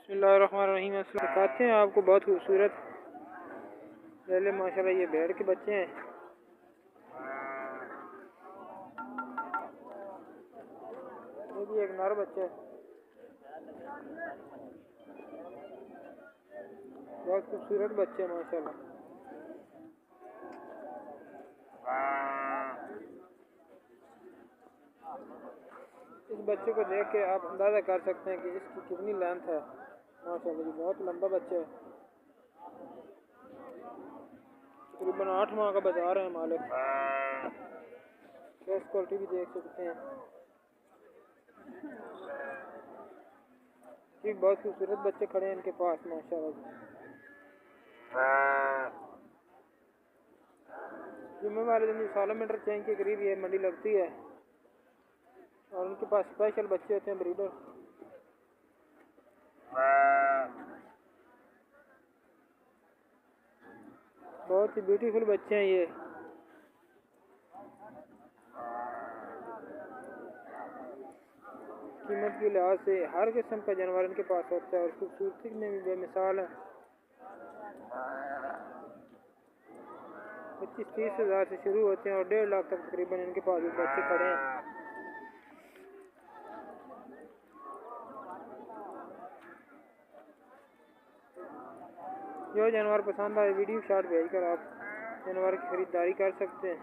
बिस्मिल्लाहिर्रहमानिर्रहीम। दिखाते हैं आपको बहुत खूबसूरत पहले माशाल्लाह ये भेड़ के बच्चे हैं। ये भी एक नर बच्चा है, बहुत खूबसूरत बच्चे हैं माशाल्लाह। इस बच्चे को देख के आप अंदाज़ा कर सकते हैं कि इसकी कितनी लेंथ है माशाल्लाह। ये बहुत लंबा बच्चा है, तकरीबन 8 माह का बता रहे हैं मालिक। फेस क्वालिटी भी देख सकते हैं कि बहुत खूबसूरत बच्चे खड़े हैं इनके पास माशाल्लाह। जुम्मे वाले दिन सालोमीटर चेंज के करीब ये मंडी लगती है और उनके पास स्पेशल बच्चे होते हैं ब्रीडर। बहुत ही ब्यूटीफुल बच्चे हैं ये। कीमत के लिहाज से हर किस्म का जानवर इनके पास होता है और खूबसूरती में भी बेमिसाल है। 25-30 हज़ार से शुरू होते हैं और 1.5 लाख तक तकरीबन इनके पास बच्चे खड़े हैं। जो जानवर पसंद आए वीडियो शॉट भेजकर आप जानवर की खरीदारी कर सकते हैं।